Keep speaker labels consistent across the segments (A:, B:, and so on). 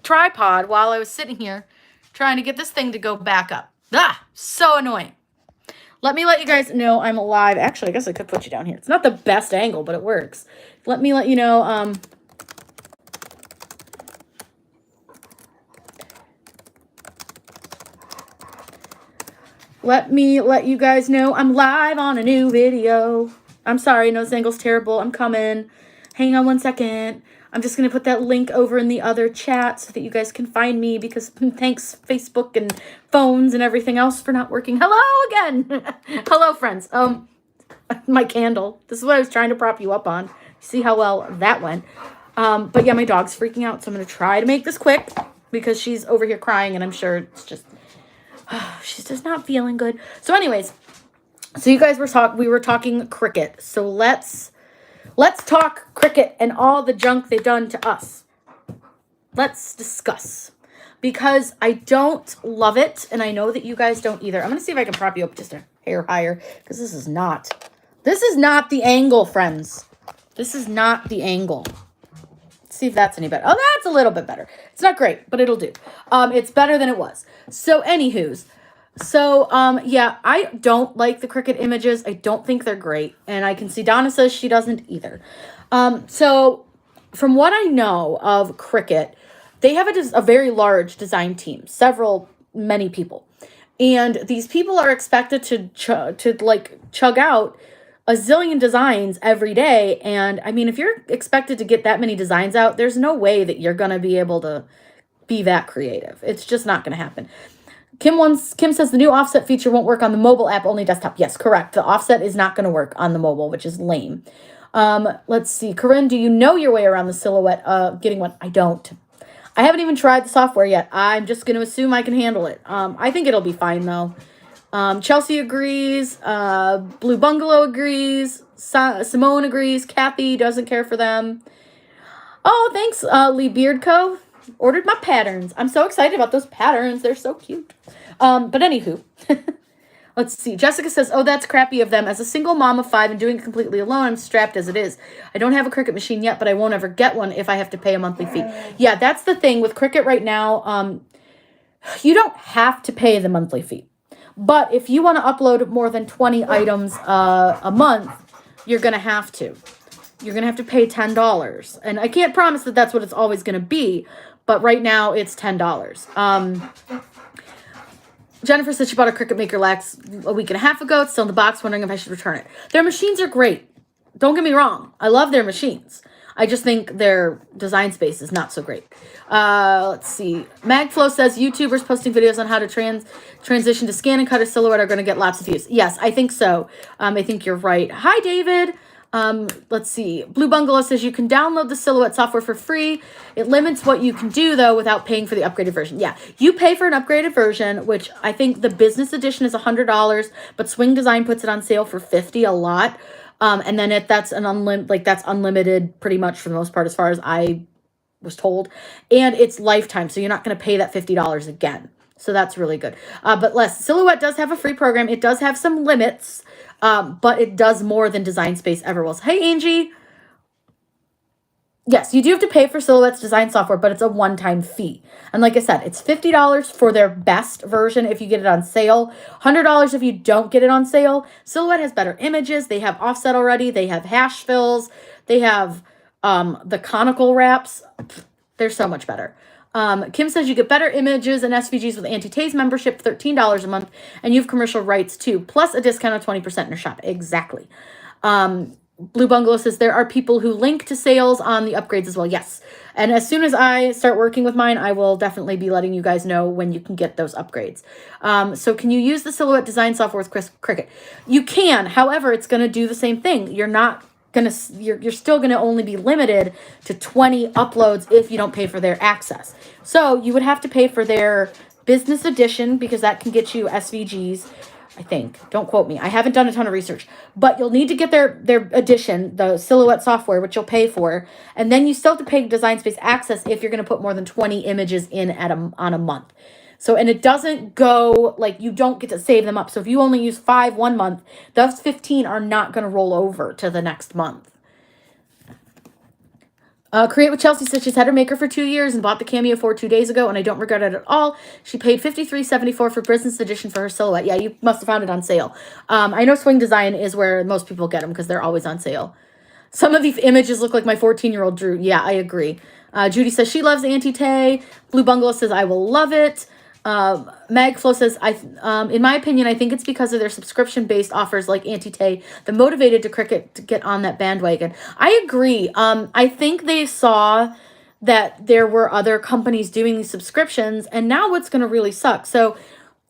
A: tripod while I was sitting here trying to get this thing to go back up. Ah, so annoying. Let me let you guys know I'm alive. Actually, I guess I could put you down here. It's not the best angle, but it works. Let me let you know. Let me let you guys know I'm live on a new video. I'm sorry, no, this angle's terrible. I'm coming. Hang on one second. I'm just going to put that link over in the other chat so that you guys can find me, because thanks Facebook and phones and everything else for not working. Hello again. Hello, friends. My candle. This is what I was trying to prop you up on. See how well that went. But yeah, my dog's freaking out, so I'm going to try to make this quick because she's over here crying, and I'm sure it's just... she's just not feeling good. So anyways, so you guys we were talking Cricut. So let's talk Cricut and all the junk they've done to us. Let's discuss, because I don't love it, and I know that you guys don't either. I'm going to see if I can prop you up just a hair higher, because this is not the angle, friends. This is not the angle. Let's see if that's any better. Oh, that's a little bit better. It's not great, but it'll do. It's better than it was. So anywho's, yeah, I don't like the Cricut images. I don't think they're great. And I can see Donna says she doesn't either. So from what I know of Cricut, they have a very large design team, many people. And these people are expected to chug out a zillion designs every day. And I mean, if you're expected to get that many designs out, there's no way that you're going to be able to be that creative. It's just not going to happen. Kim says the new offset feature won't work on the mobile app, only desktop. Yes, correct. The offset is not going to work on the mobile, which is lame. Let's see. Corinne, do you know your way around the silhouette getting one? I don't. I haven't even tried the software yet. I'm just going to assume I can handle it. I think it'll be fine, though. Chelsea agrees. Blue Bungalow agrees. Simone agrees. Kathy doesn't care for them. Oh, thanks, Lee Beardco. Ordered my patterns. I'm so excited about those patterns. They're so cute. But anywho, let's see. Jessica says, oh, that's crappy of them. As a single mom of 5 and doing it completely alone, I'm strapped as it is. I don't have a Cricut machine yet, but I won't ever get one if I have to pay a monthly fee. Yeah, that's the thing with Cricut right now. You don't have to pay the monthly fee. But if you want to upload more than 20 items a month, you're going to have to. You're going to have to pay $10. And I can't promise that that's what it's always going to be, but right now it's $10. Jennifer said she bought a Cricut Maker Lax a week and a half ago. It's still in the box, wondering if I should return it. Their machines are great. Don't get me wrong. I love their machines. I just think their design space is not so great. Let's see. Magflow says YouTubers posting videos on how to transition to scan and cut a silhouette are going to get lots of views. Yes, I think so. I think you're right. Hi, David. Let's see. Blue Bungalow says you can download the Silhouette software for free. It limits what you can do, though, without paying for the upgraded version. Yeah, you pay for an upgraded version, which I think the business edition is $100, but Swing Design puts it on sale for $50 a lot. And then that's unlimited pretty much for the most part, as far as I was told. And it's lifetime, so you're not going to pay that $50 again. So that's really good. But Silhouette does have a free program. It does have some limits. But it does more than Design Space ever will. Hey, Angie. Yes, you do have to pay for Silhouette's design software, but it's a one-time fee. And like I said, it's $50 for their best version if you get it on sale. $100 if you don't get it on sale. Silhouette has better images. They have offset already. They have hash fills. They have the conical wraps. They're so much better. Kim says you get better images and SVGs with Anti-Tase membership, $13 a month, and you have commercial rights too, plus a discount of 20% in your shop. Exactly. Blue Bungalow says there are people who link to sales on the upgrades as well. Yes. And as soon as I start working with mine, I will definitely be letting you guys know when you can get those upgrades. So can you use the Silhouette design software with Cricut? You can. However, it's going to do the same thing. You're still going to only be limited to 20 uploads if you don't pay for their access. So you would have to pay for their business edition, because that can get you SVGs, I think. Don't quote me. I haven't done a ton of research, but you'll need to get their edition, the Silhouette software, which you'll pay for. And then you still have to pay Design Space access if you're going to put more than 20 images in on a month. So, and it doesn't go, like, you don't get to save them up. So if you only use 5 one month, those 15 are not going to roll over to the next month. Create with Chelsea says she's had her maker for 2 years and bought the Cameo 4 2 days ago, and I don't regret it at all. She paid $53.74 for business edition for her silhouette. Yeah, you must have found it on sale. I know Swing Design is where most people get them because they're always on sale. Some of these images look like my 14-year-old drew. Yeah, I agree. Judy says she loves Auntie Tay. Blue Bungalow says I will love it. Magflo says, in my opinion, I think it's because of their subscription-based offers like Auntie Tay that motivated to Cricut to get on that bandwagon. I agree. I think they saw that there were other companies doing these subscriptions, and now what's going to really suck. So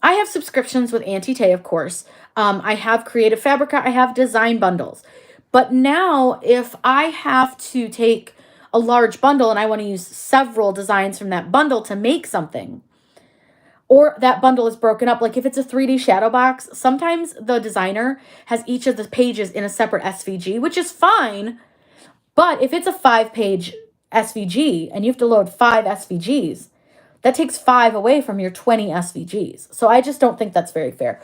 A: I have subscriptions with Auntie Tay, of course. I have Creative Fabrica. I have design bundles. But now if I have to take a large bundle and I want to use several designs from that bundle to make something, or that bundle is broken up, like if it's a 3D shadow box, sometimes the designer has each of the pages in a separate SVG, which is fine. But if it's a 5-page SVG and you have to load 5 SVGs, that takes 5 away from your 20 SVGs. So I just don't think that's very fair.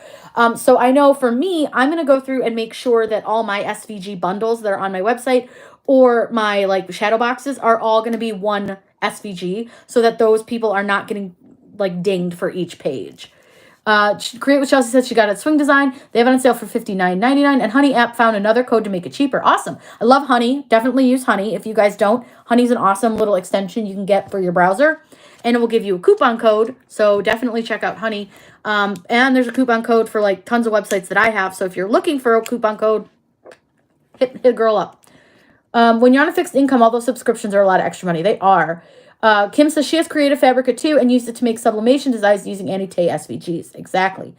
A: So I know for me, I'm going to go through and make sure that all my SVG bundles that are on my website or my like shadow boxes are all going to be one SVG so that those people are not getting like dinged for each page. Create with Chelsea said she got it at Swing Design. They have it on sale for $59.99. And Honey app found another code to make it cheaper. Awesome. I love Honey. Definitely use Honey. If you guys don't, Honey's an awesome little extension you can get for your browser. And it will give you a coupon code. So definitely check out Honey. And there's a coupon code for like tons of websites that I have. So if you're looking for a coupon code, hit a girl up. When you're on a fixed income, all those subscriptions are a lot of extra money. They are. Kim says she has Creative Fabrica too and used it to make sublimation designs using Auntie Tay SVGs. Exactly.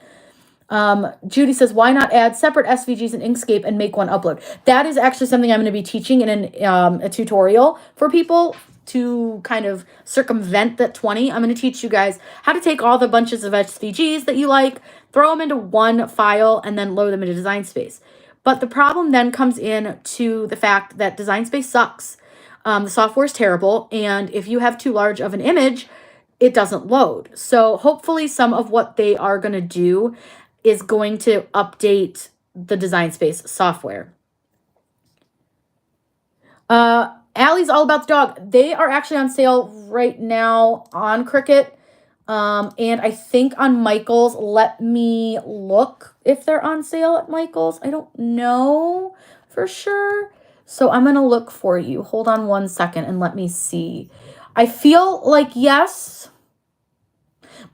A: Judy says, why not add separate SVGs in Inkscape and make one upload? That is actually something I'm going to be teaching in a tutorial for people to kind of circumvent that 20. I'm going to teach you guys how to take all the bunches of SVGs that you like, throw them into one file, and then load them into Design Space. But the problem then comes in to the fact that Design Space sucks. The software is terrible, and if you have too large of an image, it doesn't load. So hopefully some of what they are going to do is going to update the Design Space software. Allie's All About the Dog. They are actually on sale right now on Cricut, and I think on Michael's. Let me look if they're on sale at Michael's. I don't know for sure. So I'm going to look for you. Hold on 1 second and let me see. I feel like yes,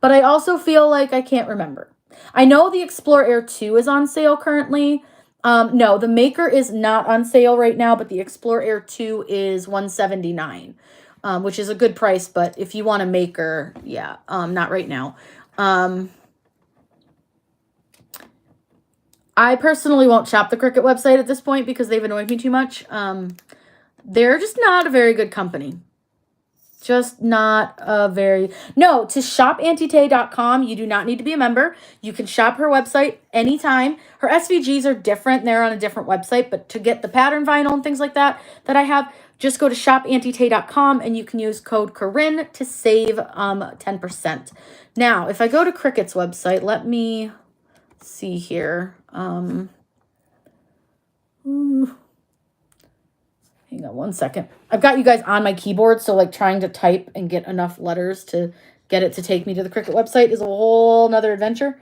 A: but I also feel like I can't remember. I know the Explorer Air 2 is on sale currently. No, the Maker is not on sale right now, but the Explorer Air 2 is $179, which is a good price. But if you want a Maker, yeah, not right now. I personally won't shop the Cricut website at this point because they've annoyed me too much. They're just not a very good company. Just not a very... No, to shop antitay.com, you do not need to be a member. You can shop her website anytime. Her SVGs are different. They're on a different website. But to get the pattern vinyl and things like that I have, just go to shopantitay.com and you can use code Corinne to save 10%. Now, if I go to Cricut's website, let me see here. Hang on 1 second. I've got you guys on my keyboard, so like trying to type and get enough letters to get it to take me to the Cricut website is a whole nother adventure.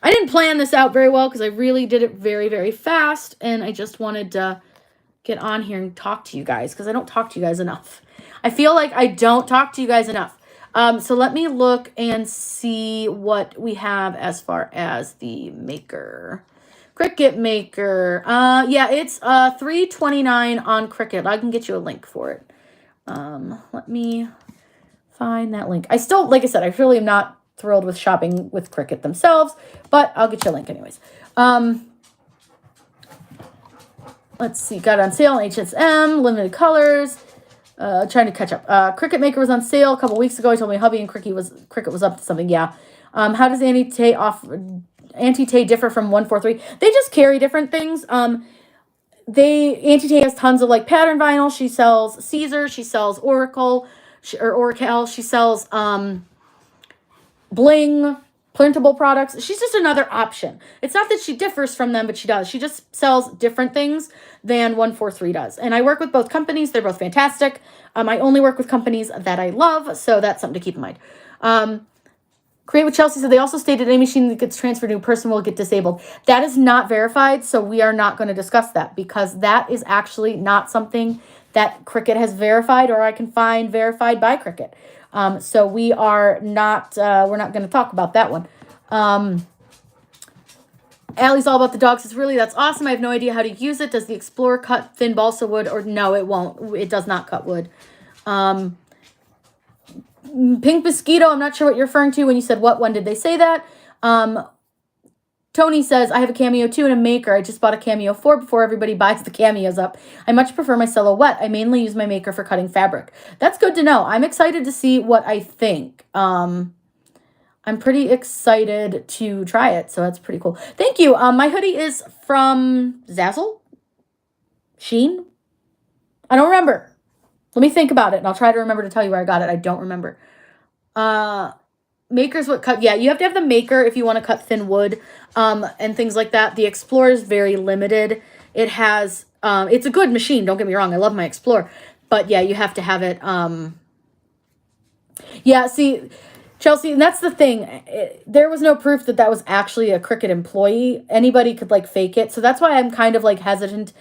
A: I didn't plan this out very well because I really did it very, very fast, and I just wanted to get on here and talk to you guys because I don't talk to you guys enough. I feel like I don't talk to you guys enough. So let me look and see what we have as far as the Maker. Cricut Maker. Yeah, it's $329 on Cricut. I can get you a link for it. Let me find that link. I still, like I said, I really am not thrilled with shopping with Cricut themselves, but I'll get you a link anyways. Let's see. Got it on sale on HSM, limited colors. Trying to catch up. Cricut Maker was on sale a couple weeks ago. He told me hubby and Cricut was up to something. Yeah. How does Auntie Tay differ from 143? They just carry different things. Auntie Tay has tons of like pattern vinyl. She sells Caesar. She sells Oracle. She sells bling. printable products. She's just another option. It's not that she differs from them, but she does. She just sells different things than 143 does. And I work with both companies. They're both fantastic. I only work with companies that I love, so that's something to keep in mind. Create with Chelsea said they also stated any machine that gets transferred to a person will get disabled. That is not verified, so we are not going to discuss that because that is actually not something that Cricut has verified or I can find verified by Cricut. So we are not, we're not going to talk about that one. Allie's all about the dogs. It's really, that's awesome. I have no idea how to use it. Does the Explorer cut thin balsa wood or no, it won't. It does not cut wood. Pink Mosquito, I'm not sure what you're referring to when you said what, when did they say that? Tony says, I have a Cameo 2 and a Maker. I just bought a Cameo 4 before everybody buys the Cameos up. I much prefer my Silhouette. I mainly use my Maker for cutting fabric. That's good to know. I'm excited to see what I think. I'm pretty excited to try it, so that's pretty cool. Thank you. My hoodie is from Zazzle? Sheen? I don't remember. Let me think about it, and I'll try to remember to tell you where I got it. I don't remember. Maker's what cut. Yeah, you have to have the Maker if you want to cut thin wood and things like that. The Explorer is very limited. It has, it's a good machine. Don't get me wrong. I love my Explorer. But yeah, you have to have it. Yeah, see, Chelsea, and that's the thing. There was no proof that that was actually a Cricut employee. Anybody could like fake it. So that's why I'm kind of like hesitant.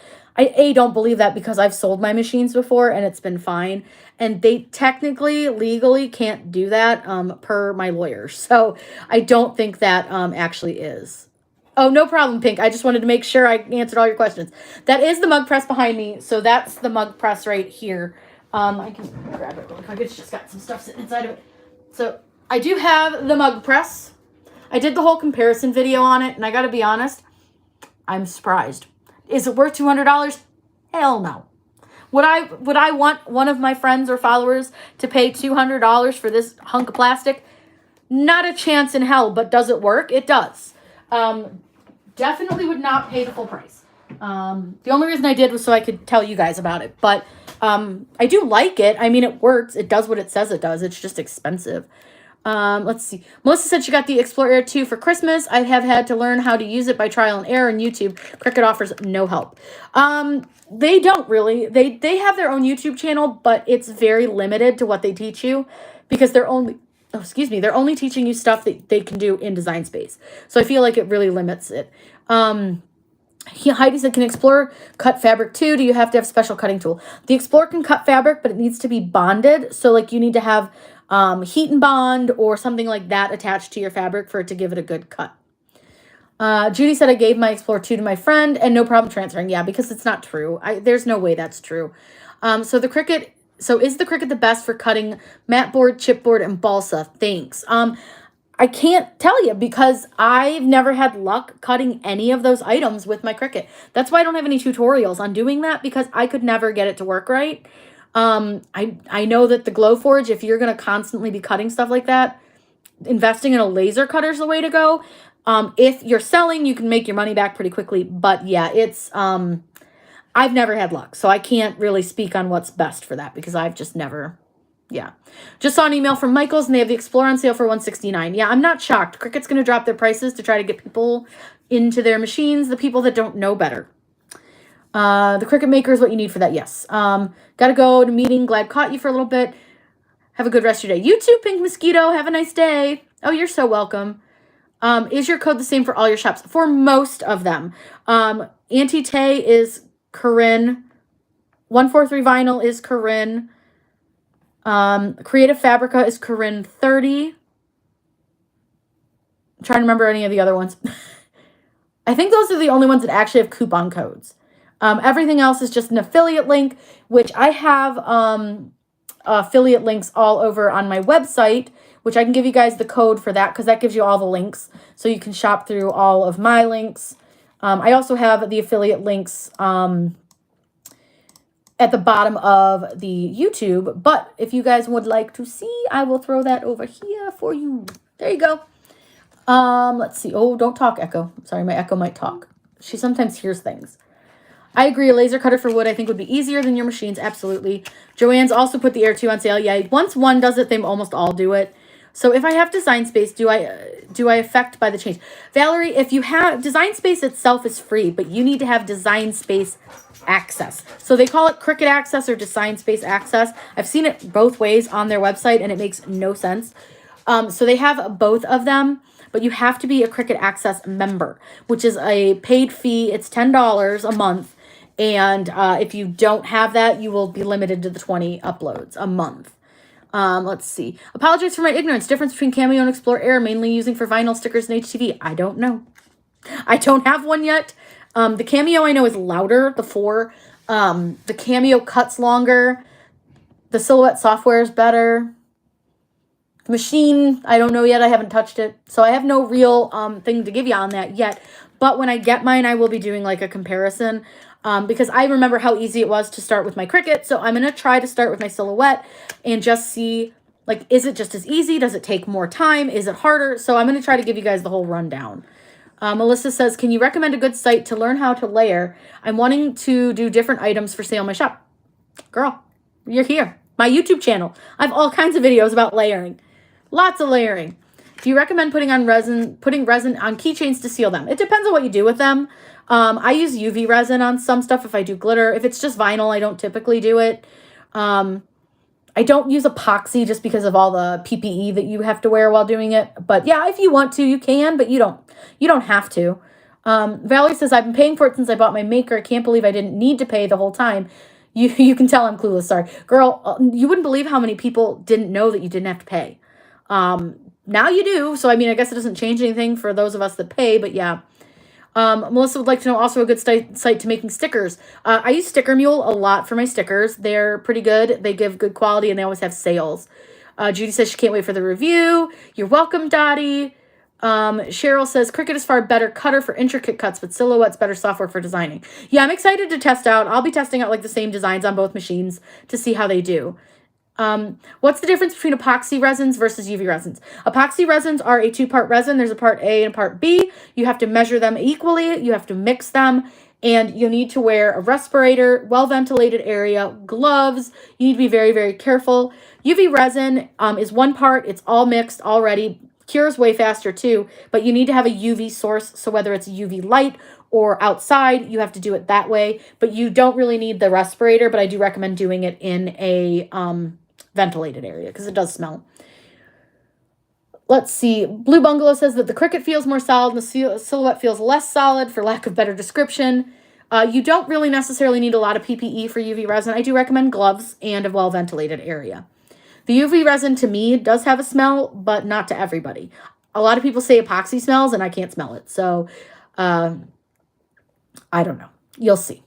A: I don't believe that because I've sold my machines before and it's been fine. And they technically, legally can't do that per my lawyer. So I don't think that actually is. Oh, no problem, Pink. I just wanted to make sure I answered all your questions. That is the mug press behind me. So that's the mug press right here. I can grab it really quick. It's just got some stuff sitting inside of it. So I do have the mug press. I did the whole comparison video on it. And I got to be honest, I'm surprised. Is it worth $200? Hell no. Would I want one of my friends or followers to pay $200 for this hunk of plastic? Not a chance in hell, but does it work? It does. Definitely would not pay the full price. The only reason I did was so I could tell you guys about it. But I do like it. I mean, it works. It does what it says it does. It's just expensive. Let's see. Melissa said she got the Explorer Air 2 for Christmas. I have had to learn how to use it by trial and error on YouTube. Cricut offers no help. They don't really. They have their own YouTube channel, but it's very limited to what they teach you because they're only, they're only teaching you stuff that they can do in Design Space. So I feel like it really limits it. Heidi said, can Explorer cut fabric too? Do you have to have a special cutting tool? The Explorer can cut fabric, but it needs to be bonded. So like you need to have heat and bond or something like that attached to your fabric for it to give it a good cut. Judy said, I gave my Explorer 2 to my friend and no problem transferring. Yeah, because it's not true. There's no way that's true. So is the Cricut the best for cutting mat board, chipboard, and balsa? Thanks. I can't tell you because I've never had luck cutting any of those items with my Cricut. That's why I don't have any tutorials on doing that because I could never get it to work right. I know that the Glowforge, if you're going to constantly be cutting stuff like that, investing in a laser cutter is the way to go. If you're selling, you can make your money back pretty quickly. But yeah, it's, I've never had luck. So I can't really speak on what's best for that because I've just never, yeah. Just saw an email from Michaels and they have the Explorer on sale for $169. Yeah, I'm not shocked. Cricut's going to drop their prices to try to get people into their machines, the people that don't know better. The Cricut Maker is what you need for that. Yes. Gotta go to meeting. Glad caught you for a little bit. Have a good rest of your day. You too, Pink Mosquito. Have a nice day. Oh, you're so welcome. Is your code the same for all your shops? For most of them. Auntie Tay is Corinne. 143 Vinyl is Corinne. Creative Fabrica is Corinne 30. I'm trying to remember any of the other ones. I think those are the only ones that actually have coupon codes. Everything else is just an affiliate link, which I have affiliate links all over on my website, which I can give you guys the code for that because that gives you all the links. So you can shop through all of my links. I also have the affiliate links at the bottom of the YouTube. But if you guys would like to see, I will throw that over here for you. There you go. Let's see. Oh, don't talk, Echo. Sorry, my Echo might talk. She sometimes hears things. I agree. A laser cutter for wood, I think, would be easier than your machines. Absolutely. Joanne's also put the Air 2 on sale. Yeah, once one does it, they almost all do it. So if I have Design Space, do I affect by the change? Valerie, if you have Design Space itself is free, but you need to have Design Space access. So they call it Cricut access or Design Space access. I've seen it both ways on their website and it makes no sense. So they have both of them, but you have to be a Cricut access member, which is a paid fee. It's $10 a month. And if you don't have that, you will be limited to the 20 uploads a month. Let's see. Apologize for my ignorance. Difference between Cameo and Explore Air, mainly using for vinyl stickers and HTV. I don't know. I don't have one yet. The Cameo I know is louder, the 4. The Cameo cuts longer. The Silhouette software is better. The machine, I don't know yet. I haven't touched it. So I have no real thing to give you on that yet. But when I get mine, I will be doing like a comparison. Because I remember how easy it was to start with my Cricut. So I'm going to try to start with my Silhouette and just see, like, is it just as easy? Does it take more time? Is it harder? So I'm going to try to give you guys the whole rundown. Melissa says, can you recommend a good site to learn how to layer? I'm wanting to do different items for sale in my shop. Girl, you're here. My YouTube channel. I have all kinds of videos about layering. Lots of layering. Do you recommend putting resin on keychains to seal them? It depends on what you do with them. I use UV resin on some stuff if I do glitter. If it's just vinyl, I don't typically do it. I don't use epoxy just because of all the PPE that you have to wear while doing it. But yeah, if you want to, you can, but you don't have to. Valerie says, I've been paying for it since I bought my maker. I can't believe I didn't need to pay the whole time. You can tell I'm clueless. Sorry. Girl, you wouldn't believe how many people didn't know that you didn't have to pay. Now you do. So, I mean, I guess it doesn't change anything for those of us that pay, but yeah. Melissa would like to know also a good site to making stickers. I use Sticker Mule a lot for my stickers. They're pretty good. They give good quality and they always have sales. Judy says she can't wait for the review. You're welcome, Dottie. Cheryl says Cricut is far better cutter for intricate cuts, but Silhouette's better software for designing. Yeah, I'm excited to test out. I'll be testing out like the same designs on both machines to see how they do. What's the difference between epoxy resins versus UV resins? Epoxy resins are a 2-part resin. There's a part A and a part B. You have to measure them equally. You have to mix them. And you need to wear a respirator, well-ventilated area, gloves. You need to be very, very careful. UV resin is 1 part. It's all mixed already. Cures way faster too. But you need to have a UV source. So whether it's UV light or outside, you have to do it that way. But you don't really need the respirator. But I do recommend doing it in a ventilated area because it does smell. Let's see. Blue Bungalow says that the Cricut feels more solid and the Silhouette feels less solid for lack of better description. You don't really necessarily need a lot of PPE for UV resin. I do recommend gloves and a well-ventilated area. The UV resin to me does have a smell, but not to everybody. A lot of people say epoxy smells and I can't smell it. So I don't know. You'll see.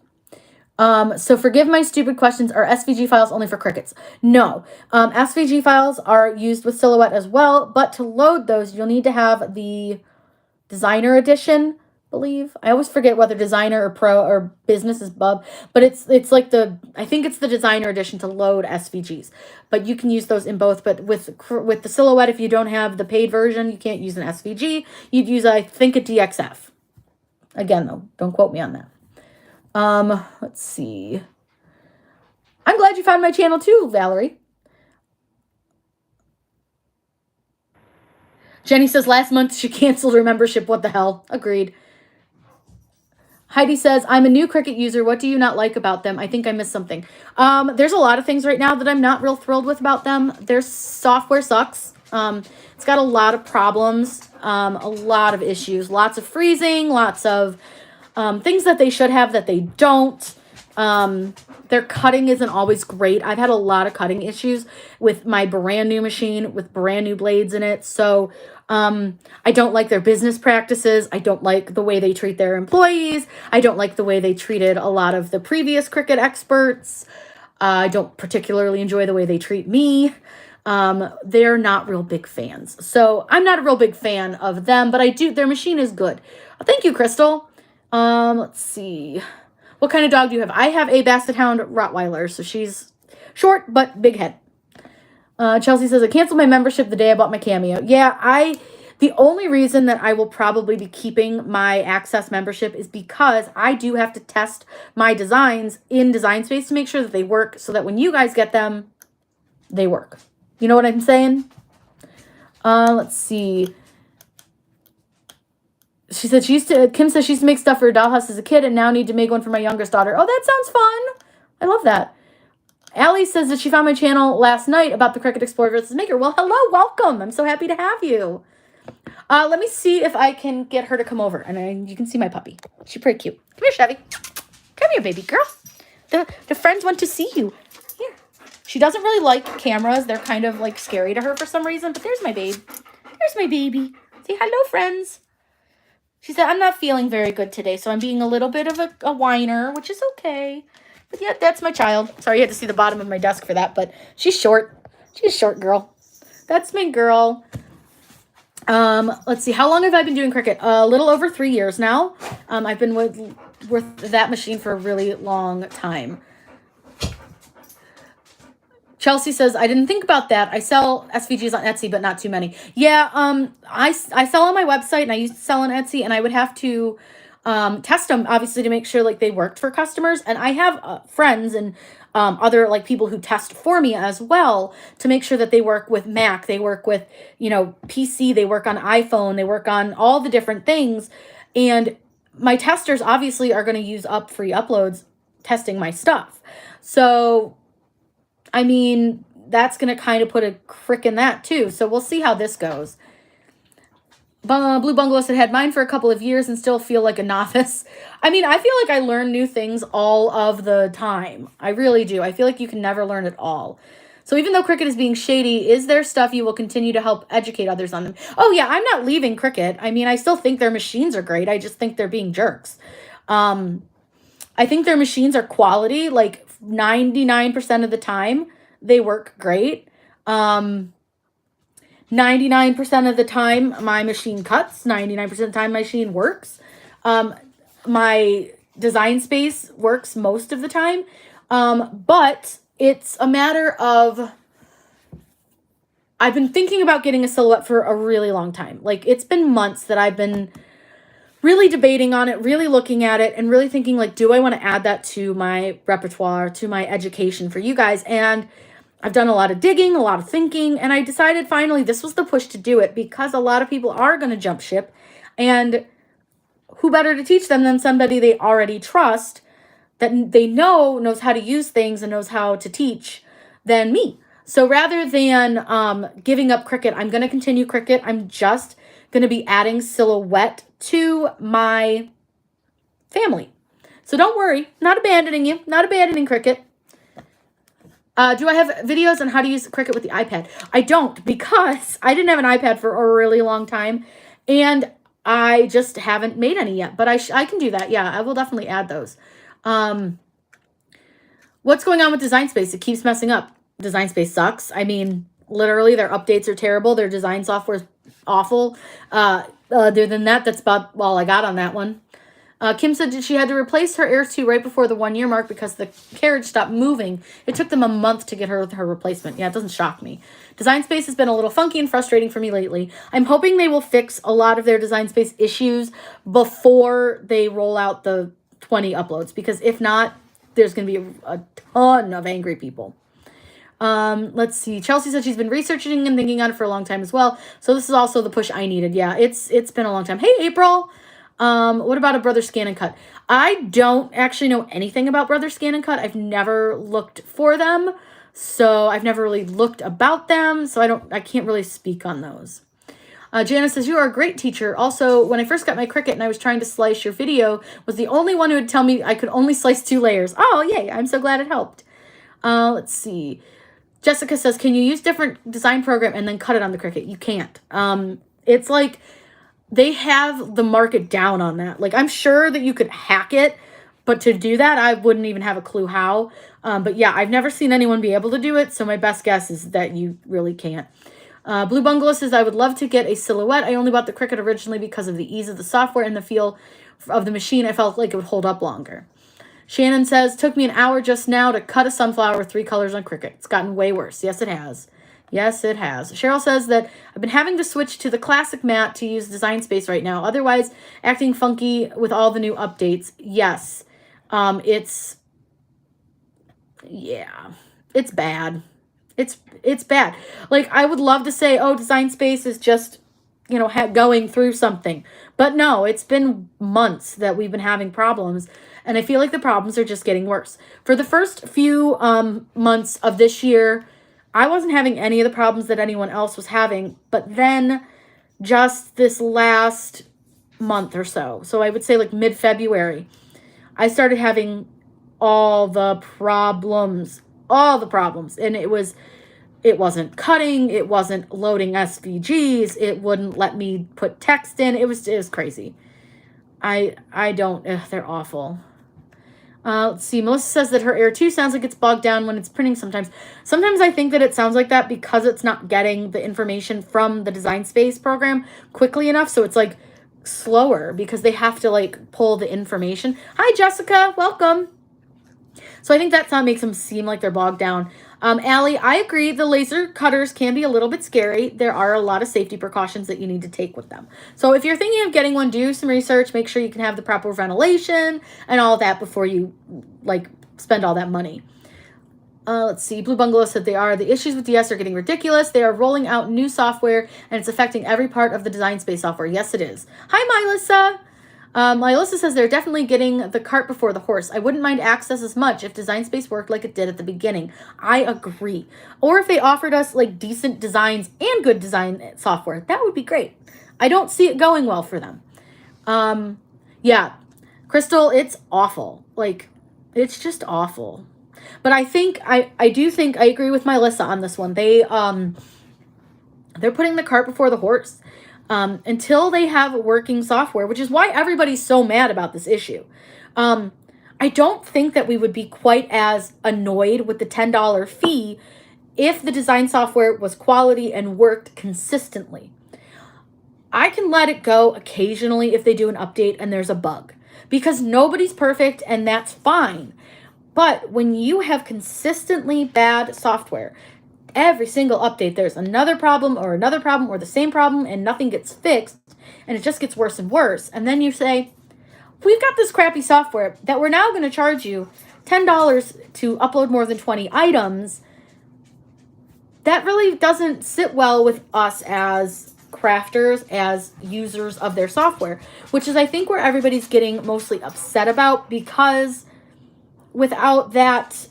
A: So forgive my stupid questions. Are SVG files only for Cricuts? No. SVG files are used with Silhouette as well, but to load those, you'll need to have the Designer Edition, I believe. I always forget whether Designer or Pro or Business is above, but it's like I think it's the Designer Edition to load SVGs. But you can use those in both. But with the Silhouette, if you don't have the paid version, you can't use an SVG. You'd use, I think, a DXF. Again, though, don't quote me on that. Let's see. I'm glad you found my channel too, Valerie. Jenny says last month she canceled her membership. What the hell? Agreed. Heidi says, I'm a new Cricut user. What do you not like about them? I think I missed something. There's a lot of things right now that I'm not real thrilled with about them. Their software sucks. It's got a lot of problems, a lot of issues, lots of freezing, lots of things that they should have that they don't. Their cutting isn't always great. I've had a lot of cutting issues with my brand new machine with brand new blades in it. So I don't like their business practices. I don't like the way they treat their employees. I don't like the way they treated a lot of the previous Cricut experts. I don't particularly enjoy the way they treat me. They're not real big fans. So I'm not a real big fan of them, but their machine is good. Thank you, Crystal. Let's see. What kind of dog do you have? I have a Basset Hound Rottweiler, so she's short but big head. Chelsea says, I canceled my membership the day I bought my Cameo. Yeah, the only reason that I will probably be keeping my Access membership is because I do have to test my designs in Design Space to make sure that they work so that when you guys get them, they work. You know what I'm saying? Let's see. She said Kim says she used to make stuff for her dollhouse as a kid and now need to make one for my youngest daughter. Oh, that sounds fun. I love that. Allie says that she found my channel last night about the Cricut Explorer versus Maker. Well, hello, welcome. I'm so happy to have you. Let me see if I can get her to come over. And you can see my puppy. She's pretty cute. Come here, Chevy. Come here, baby girl. The friends want to see you. Here. She doesn't really like cameras. They're kind of like scary to her for some reason. But there's my babe. There's my baby. Say hello, friends. She said, I'm not feeling very good today, so I'm being a little bit of a whiner, which is okay. But yeah, that's my child. Sorry you had to see the bottom of my desk for that, but she's short. She's a short girl. That's my girl. Let's see. How long have I been doing Cricut? A little over 3 years now. I've been with that machine for a really long time. Chelsea says, I didn't think about that. I sell SVGs on Etsy, but not too many. Yeah, I sell on my website, and I used to sell on Etsy, and I would have to test them, obviously, to make sure like they worked for customers. And I have friends and other like people who test for me as well to make sure that they work with Mac, they work with, you know, PC, they work on iPhone, they work on all the different things. And my testers obviously are going to use up free uploads testing my stuff. So I mean, that's going to kind of put a crick in that too. So we'll see how this goes. Blue Bungalow said, had mine for a couple of years and still feel like a novice. I mean, I feel like I learn new things all of the time. I really do. I feel like you can never learn it all. So even though Cricut is being shady, is there stuff you will continue to help educate others on them? Oh yeah, I'm not leaving Cricut. I mean, I still think their machines are great. I just think they're being jerks. I think their machines are quality, like 99% of the time they work great. 99% of the time my machine cuts. 99% of the time my machine works. My design space works most of the time. But it's a matter of, I've been thinking about getting a silhouette for a really long time. Like, it's been months that I've been really debating on it, really looking at it, and really thinking, like, do I want to add that to my repertoire, to my education for you guys? And I've done a lot of digging, a lot of thinking, and I decided finally this was the push to do it, because a lot of people are going to jump ship, and who better to teach them than somebody they already trust, that they knows how to use things and knows how to teach, than me. So rather than giving up Cricut, I'm going to continue Cricut. I'm just going to be adding silhouette to my family. So don't worry, not abandoning you, not abandoning Cricut. Do I have videos on how to use Cricut with the iPad? I don't, because I didn't have an iPad for a really long time, and I just haven't made any yet. But I can do that. Yeah, I will definitely add those. What's going on with Design Space? It keeps messing up. Design Space sucks. I mean, literally, their updates are terrible. Their design software is awful. Other than that, that's about all I got on that one. Kim said that she had to replace her Air 2 right before the 1 year mark because the carriage stopped moving. It took them a month to get her replacement. Yeah, it doesn't shock me. Design Space has been a little funky and frustrating for me lately. I'm hoping they will fix a lot of their Design Space issues before they roll out the 20 uploads, because if not, there's going to be a ton of angry people. Let's see. Chelsea said she's been researching and thinking on it for a long time as well. So this is also the push I needed. Yeah, it's been a long time. Hey, April. What about a Brother Scan and Cut? I don't actually know anything about Brother Scan and Cut. I've never looked for them. So I've never really looked about them. So I can't really speak on those. Jana says, you are a great teacher. Also, when I first got my Cricut and I was trying to slice your video, was the only one who would tell me I could only slice 2 layers. Oh, yay. I'm so glad it helped. Let's see. Jessica says, can you use different design program and then cut it on the Cricut? You can't. It's like they have the market down on that. Like, I'm sure that you could hack it, but to do that, I wouldn't even have a clue how. But yeah, I've never seen anyone be able to do it, so my best guess is that you really can't. Blue Bungalow says, I would love to get a silhouette. I only bought the Cricut originally because of the ease of the software and the feel of the machine. I felt like it would hold up longer. Shannon says, took me an hour just now to cut a sunflower with 3 colors on Cricut. It's gotten way worse. Yes, it has. Yes, it has. Cheryl says that I've been having to switch to the classic mat to use Design Space right now. Otherwise, acting funky with all the new updates. Yes. It's bad. It's bad. Like, I would love to say, oh, Design Space is just, you know, going through something. But no, it's been months that we've been having problems. And I feel like the problems are just getting worse. For the first few months of this year, I wasn't having any of the problems that anyone else was having. But then just this last month or so I would say like mid-February, I started having all the problems. And it wasn't cutting, it wasn't loading SVGs, it wouldn't let me put text in. It was crazy. I don't, they're awful. Let's see. Melissa says that her Air 2 sounds like it's bogged down when it's printing sometimes. Sometimes I think that it sounds like that because it's not getting the information from the Design Space program quickly enough. So it's like slower because they have to like pull the information. Hi, Jessica. Welcome. So I think that's not makes them seem like they're bogged down. Allie, I agree. The laser cutters can be a little bit scary. There are a lot of safety precautions that you need to take with them. So if you're thinking of getting one, do some research. Make sure you can have the proper ventilation and all that before you like spend all that money. Let's see. Blue Bungalow said the issues with DS are getting ridiculous. They are rolling out new software and it's affecting every part of the Design Space software. Yes, it is. Hi, Mylissa. Mylissa says they're definitely getting the cart before the horse. I wouldn't mind Access as much if Design Space worked like it did at the beginning. I agree. Or if they offered us like decent designs and good design software, that would be great. I don't see it going well for them. Yeah, Crystal, it's awful. Like, it's just awful. But I think I agree with Mylissa on this one. They're putting the cart before the horse. Until they have working software, which is why everybody's so mad about this issue. I don't think that we would be quite as annoyed with the $10 fee if the design software was quality and worked consistently. I can let it go occasionally if they do an update and there's a bug, because nobody's perfect and that's fine. But when you have consistently bad software, every single update, there's another problem or the same problem and nothing gets fixed and it just gets worse and worse. And then you say, we've got this crappy software that we're now going to charge you $10 to upload more than 20 items. That really doesn't sit well with us as crafters, as users of their software, which is, I think, where everybody's getting mostly upset about, because without that,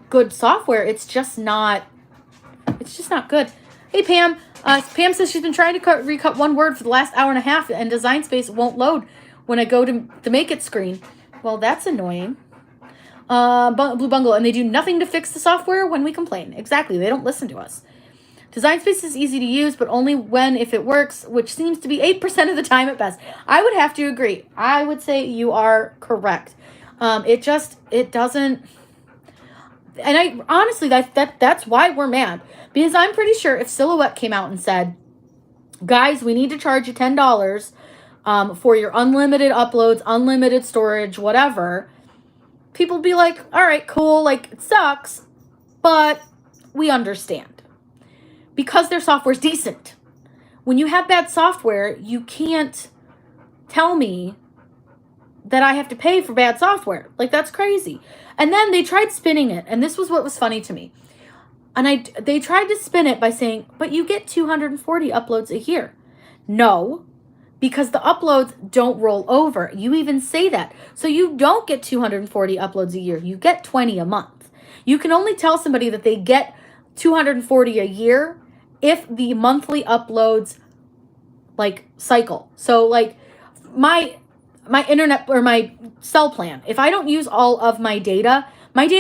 A: good software, it's just not good. Hey, Pam. Pam says she's been trying to recut one word for the last hour and a half, and Design Space won't load when I go to make it screen. Well, that's annoying. Blue Bungalow, and they do nothing to fix the software when we complain. Exactly. They don't listen to us. Design Space is easy to use, but only if it works, which seems to be 8% of the time at best. I would have to agree. I would say you are correct. It doesn't. And I honestly, that's why we're mad. Because I'm pretty sure if Silhouette came out and said, guys, we need to charge you $10 for your unlimited uploads, unlimited storage, whatever, people would be like, all right, cool, like, it sucks, but we understand. Because their software's decent. When you have bad software, you can't tell me that I have to pay for bad software. Like, that's crazy. And then they tried spinning it, and this was what was funny to me. And they tried to spin it by saying, but you get 240 uploads a year. No, because the uploads don't roll over. You even say that. So you don't get 240 uploads a year. You get 20 a month. You can only tell somebody that they get 240 a year if the monthly uploads, like, cycle. So, like, my internet or my cell plan, if I don't use all of my data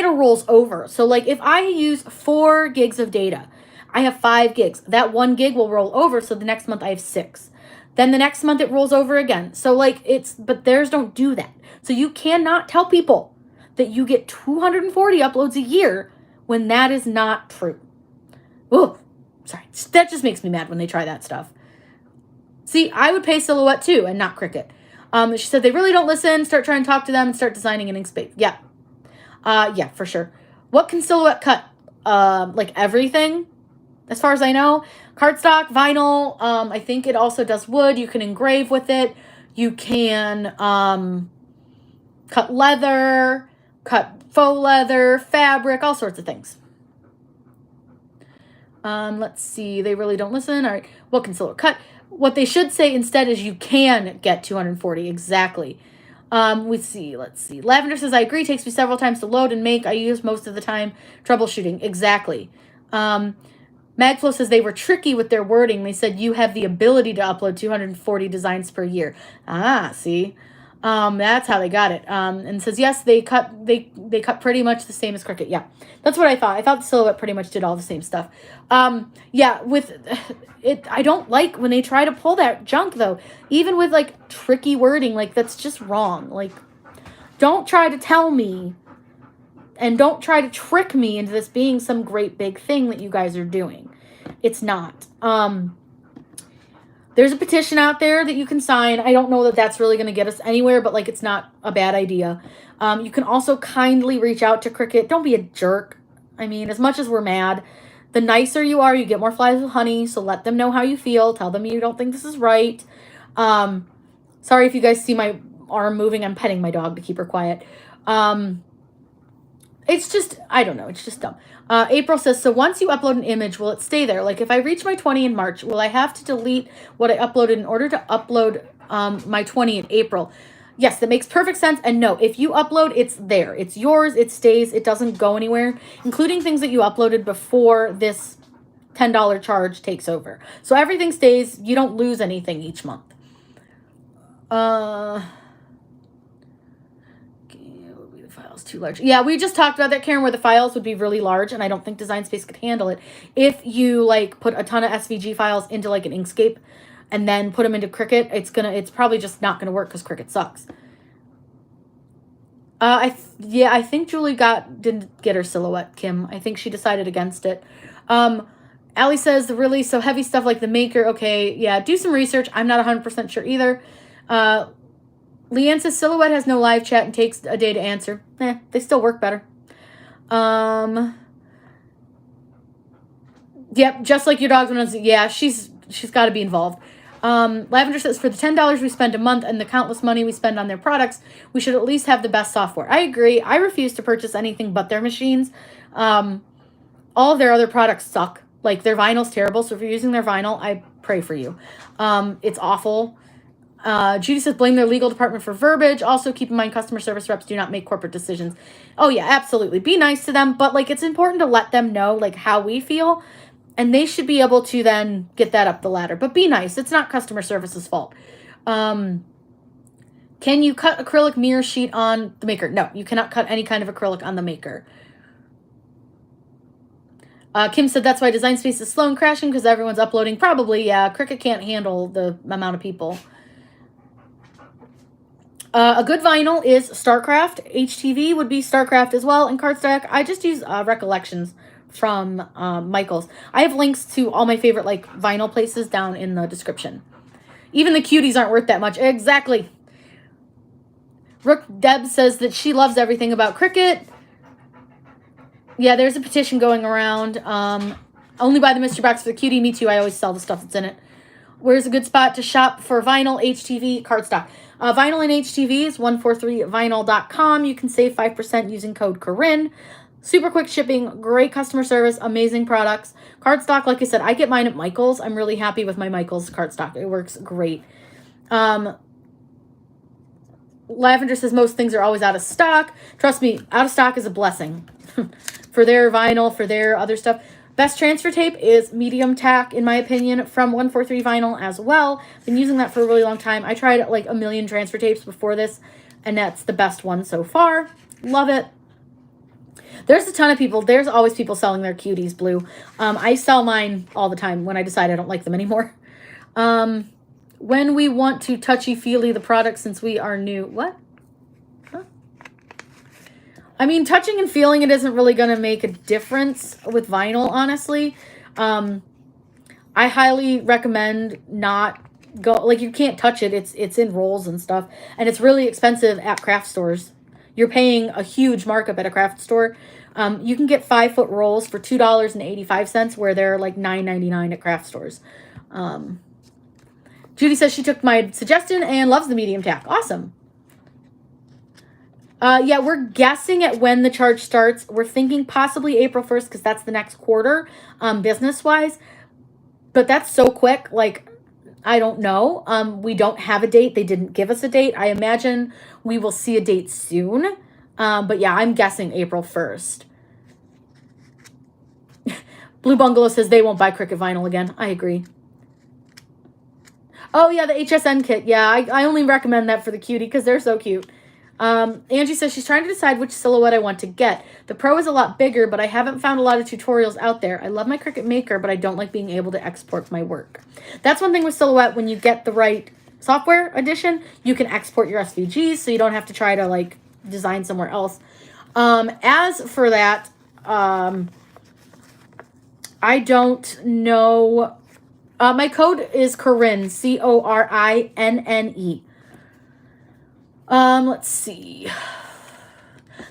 A: rolls over. So, like, if I use 4 gigs of data, I have 5 gigs. That 1 gig will roll over, so the next month I have 6. Then the next month it rolls over again. So, like, but theirs don't do that. So you cannot tell people that you get 240 uploads a year when that is not true. Oh, sorry. That just makes me mad when they try that stuff. See, I would pay Silhouette too and not Cricut. She said they really don't listen. Start trying to talk to them and start designing in Inkscape. Yeah. Yeah, for sure. What can Silhouette cut? Like everything, as far as I know. Cardstock, vinyl. I think it also does wood. You can engrave with it. You can cut leather, cut faux leather, fabric, all sorts of things. Let's see. They really don't listen. All right. What can Silhouette cut? What they should say instead is you can get 240. Exactly. Let's see. Lavender says, I agree. Takes me several times to load and make. I use most of the time troubleshooting. Exactly. Magflow says they were tricky with their wording. They said you have the ability to upload 240 designs per year. Ah, see. That's how they got it. And says, yes, they cut pretty much the same as Cricut. Yeah, that's what I thought. I thought the Silhouette pretty much did all the same stuff. Yeah, with it, I don't like when they try to pull that junk though. Even with like tricky wording, like that's just wrong. Like, don't try to tell me and don't try to trick me into this being some great big thing that you guys are doing. It's not. There's a petition out there that you can sign. I don't know that that's really going to get us anywhere, but like it's not a bad idea. You can also kindly reach out to Cricut. Don't be a jerk. I mean, as much as we're mad, the nicer you are, you get more flies with honey. So let them know how you feel. Tell them you don't think this is right. Sorry if you guys see my arm moving. I'm petting my dog to keep her quiet. It's just, I don't know. It's just dumb. April says, so once you upload an image, will it stay there? Like if I reach my 20 in March, will I have to delete what I uploaded in order to upload my 20 in April? Yes, that makes perfect sense. And no, if you upload, it's there. It's yours. It stays. It doesn't go anywhere, including things that you uploaded before this $10 charge takes over. So everything stays. You don't lose anything each month. Files too large. Yeah, we just talked about that, Karen, where the files would be really large, and I don't think Design Space could handle it. If you like put a ton of SVG files into like an Inkscape and then put them into Cricut, it's probably just not gonna work because Cricut sucks. I think Julie didn't get her Silhouette, Kim. I think she decided against it. Allie says the really so heavy stuff like the Maker. Okay, yeah, do some research. I'm not 100% sure either. Leanne says Silhouette has no live chat and takes a day to answer. They still work better. Yep, just like your dog's when yeah, she's got to be involved. Lavender says for the $10 we spend a month and the countless money we spend on their products, we should at least have the best software. I agree. I refuse to purchase anything but their machines. All of their other products suck. Like their vinyl's terrible. So if you're using their vinyl, I pray for you. It's awful. Judy says blame their legal department for verbiage. Also keep in mind customer service reps do not make corporate decisions. Oh yeah, absolutely. Be nice to them, but like it's important to let them know like how we feel, and they should be able to then get that up the ladder. But be nice. It's not customer service's fault. Can you cut acrylic mirror sheet on the Maker? No, you cannot cut any kind of acrylic on the Maker. Kim said that's why Design Space is slow and crashing because everyone's uploading. Probably, yeah. Cricut can't handle the amount of people. A good vinyl is StarCraft. HTV would be StarCraft as well. And cardstock, I just use Recollections from Michaels. I have links to all my favorite like vinyl places down in the description. Even the cuties aren't worth that much. Exactly. Rook Deb says that she loves everything about Cricut. Yeah, there's a petition going around. Only buy the mystery box for the cutie. Me too. I always sell the stuff that's in it. Where's a good spot to shop for vinyl, HTV, cardstock? Vinyl and HTV is 143vinyl.com. You can save 5% using code Corinne. Super quick shipping, great customer service, amazing products. Cardstock, like I said, I get mine at Michaels. I'm really happy with my Michaels cardstock. It works great. Lavender says most things are always out of stock. Trust me, out of stock is a blessing for their vinyl, for their other stuff. Best transfer tape is medium tack, in my opinion, from 143 Vinyl as well. Been using that for a really long time. I tried like a million transfer tapes before this, and that's the best one so far. Love it. There's a ton of people. There's always people selling their cuties blue. I sell mine all the time when I decide I don't like them anymore. When we want to touchy-feely the product since we are new. What? I mean, touching and feeling it isn't really going to make a difference with vinyl, honestly. I highly recommend not go, like you can't touch it. It's in rolls and stuff. And it's really expensive at craft stores. You're paying a huge markup at a craft store. You can get 5-foot rolls for $2.85 where they're like $9.99 at craft stores. Judy says she took my suggestion and loves the medium tack. Awesome. Yeah, we're guessing at when the charge starts. We're thinking possibly April 1st because that's the next quarter, business-wise. But that's so quick. Like, I don't know. We don't have a date. They didn't give us a date. I imagine we will see a date soon. But yeah, I'm guessing April 1st. Blue Bungalow says they won't buy Cricut vinyl again. I agree. Oh, yeah, the HSN kit. Yeah, I only recommend that for the cutie because they're so cute. Angie says she's trying to decide which silhouette I want to get. The Pro is a lot bigger, but I haven't found a lot of tutorials out there. I love my Cricut Maker, but I don't like being able to export my work. That's one thing with Silhouette. When you get the right software edition, you can export your SVGs, so you don't have to try to, like, design somewhere else. As for that, I don't know. My code is Corinne, Corinne. Let's see.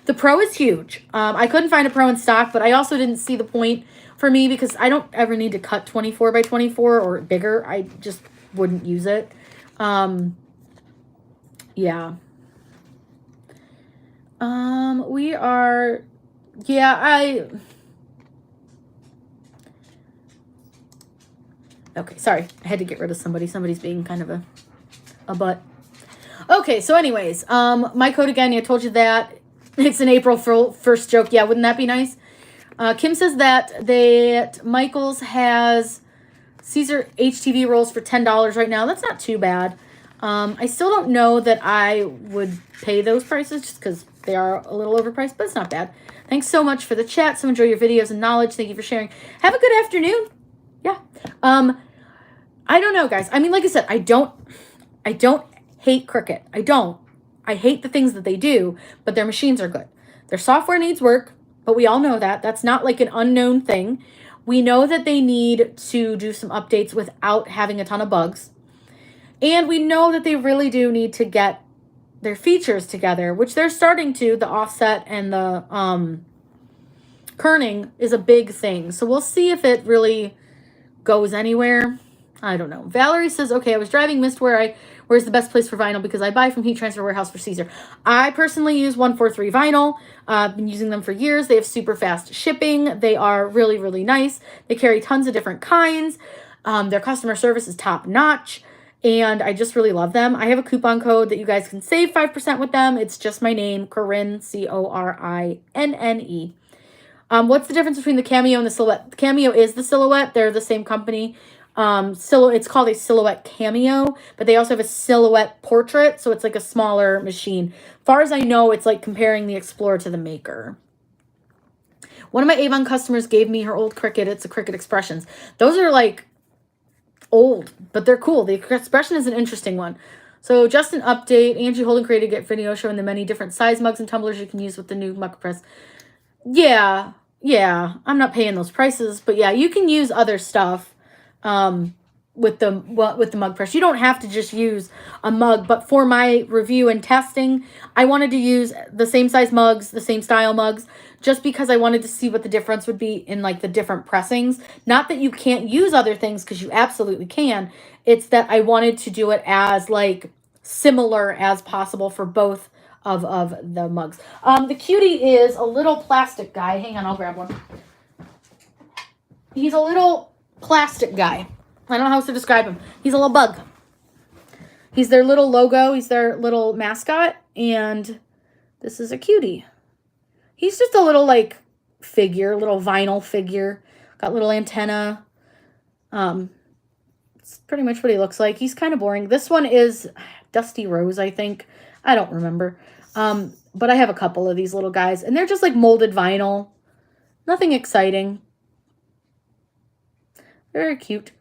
A: The Pro is huge. I couldn't find a Pro in stock, but I also didn't see the point for me because I don't ever need to cut 24 by 24 or bigger. I just wouldn't use it. Yeah. We are, yeah, okay, sorry. I had to get rid of somebody. Somebody's being kind of a butt. Okay, so anyways, my code again, I told you that. It's an April 1st joke. Yeah, wouldn't that be nice? Kim says that Michael's has Caesar HTV rolls for $10 right now. That's not too bad. I still don't know that I would pay those prices just because they are a little overpriced, but it's not bad. Thanks so much for the chat. So enjoy your videos and knowledge. Thank you for sharing. Have a good afternoon. Yeah. I don't know, guys. I mean, like I said, I don't hate Cricut. I don't. I hate the things that they do, but their machines are good. Their software needs work, but we all know that. That's not like an unknown thing. We know that they need to do some updates without having a ton of bugs. And we know that they really do need to get their features together, which they're starting to. The offset and the kerning is a big thing. So we'll see if it really goes anywhere. I don't know. Valerie says, okay, I was driving, missed where's the best place for vinyl because I buy from Heat Transfer Warehouse for Caesar. I personally use 143 Vinyl. I've been using them for years. They have super fast shipping. They are really, really nice. They carry tons of different kinds. Their customer service is top notch. And I just really love them. I have a coupon code that you guys can save 5% with them. It's just my name, Corinne, Corinne. What's the difference between the Cameo and the Silhouette? The Cameo is the Silhouette. They're the same company. It's called a Silhouette Cameo, but they also have a Silhouette Portrait, so it's like a smaller machine. As far as I know, it's like comparing the Explorer to the Maker. One of my Avon customers gave me her old Cricut. It's a Cricut Expressions. Those are like old, but they're cool. The Expression is an interesting one. So just an update. Angie Holden created a video showing the many different size mugs and tumblers you can use with the new mug press. Yeah. I'm not paying those prices, but yeah, you can use other stuff. With the mug press. You don't have to just use a mug, but for my review and testing, I wanted to use the same size mugs, the same style mugs, just because I wanted to see what the difference would be in like the different pressings. Not that you can't use other things, because you absolutely can. It's that I wanted to do it as like similar as possible for both of the mugs. The cutie is a little plastic guy. Hang on, I'll grab one. He's a little plastic guy. I don't know how else to describe him. He's a little bug. He's their little logo. He's their little mascot. And this is a cutie. He's just a little like figure, little vinyl figure. Got little antenna. It's pretty much what he looks like. He's kind of boring. This one is Dusty Rose, I think. I don't remember. But I have a couple of these little guys. And they're just like molded vinyl. Nothing exciting. Very cute.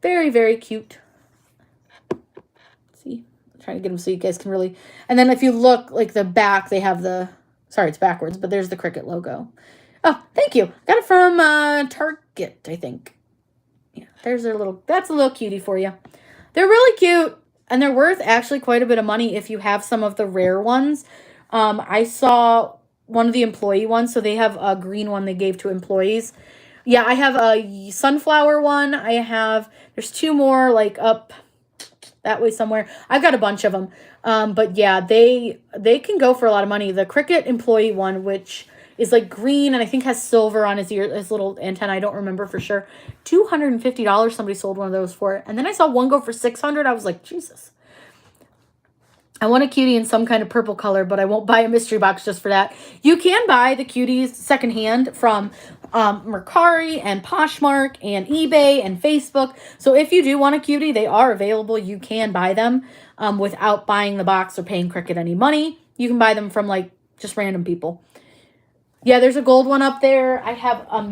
A: Very, very cute. See? I'm trying to get them so you guys can really... And then if you look, like the back, they have the... Sorry, it's backwards, but there's the Cricut logo. Oh, thank you. Got it from Target, I think. Yeah, there's their little... That's a little cutie for you. They're really cute. And they're worth actually quite a bit of money if you have some of the rare ones. I saw one of the employee ones. So they have a green one they gave to employees. Yeah, I have a sunflower one. There's two more like up that way somewhere. I've got a bunch of them. But yeah, they can go for a lot of money. The Cricut employee one, which is like green and I think has silver on his ear, his little antenna. I don't remember for sure. $250 somebody sold one of those for. And then I saw one go for $600. I was like, Jesus. I want a cutie in some kind of purple color, but I won't buy a mystery box just for that. You can buy the cuties secondhand from Mercari and Poshmark and eBay and Facebook. So if you do want a cutie, they are available. You can buy them without buying the box or paying Cricut any money. You can buy them from like just random people. Yeah, there's a gold one up there. I have a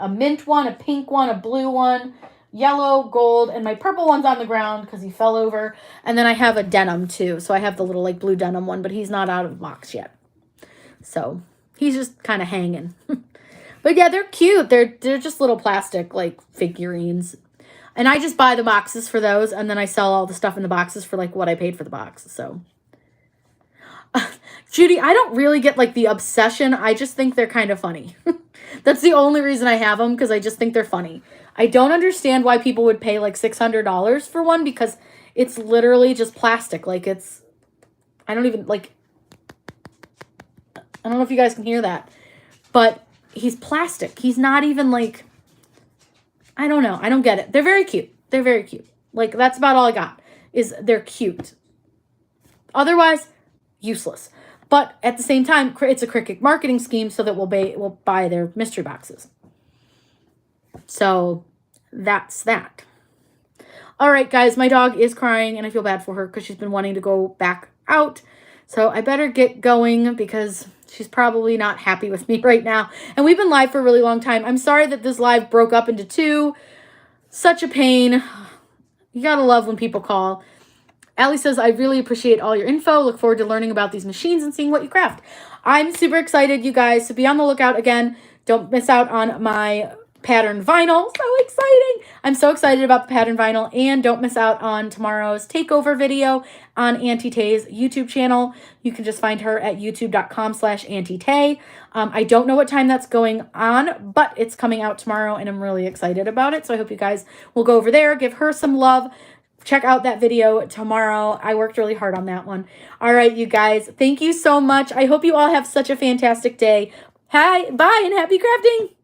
A: mint one, a pink one, a blue one, yellow, gold, and my purple one's on the ground because he fell over. And then I have a denim too. So I have the little like blue denim one, but he's not out of the box yet. So he's just kind of hanging. But yeah, they're cute. They're just little plastic like figurines. And I just buy the boxes for those. And then I sell all the stuff in the boxes for like what I paid for the box. So Judy, I don't really get like the obsession. I just think they're kind of funny. That's the only reason I have them, because I just think they're funny. I don't understand why people would pay like $600 for one, because it's literally just plastic. Like it's, I don't even like, I don't know if you guys can hear that, but he's plastic. He's not even like, I don't know. I don't get it. They're very cute. They're very cute. Like that's about all I got, is they're cute. Otherwise, useless. But at the same time, it's a Cricut marketing scheme so that we'll buy their mystery boxes. So that's that. All right, guys, my dog is crying and I feel bad for her because she's been wanting to go back out. So I better get going because she's probably not happy with me right now. And we've been live for a really long time. I'm sorry that this live broke up into two. Such a pain. You gotta love when people call. Allie says, I really appreciate all your info. Look forward to learning about these machines and seeing what you craft. I'm super excited, you guys. So be on the lookout again. Don't miss out on my pattern vinyl. So exciting. I'm so excited about the pattern vinyl. And don't miss out on tomorrow's takeover video on Auntie Tay's YouTube channel. You can just find her at youtube.com/Auntie Tay. I don't know what time that's going on, but it's coming out tomorrow and I'm really excited about it. So I hope you guys will go over there, give her some love. Check out that video tomorrow. I worked really hard on that one. All right, you guys. Thank you so much. I hope you all have such a fantastic day. Hi, bye, and happy crafting.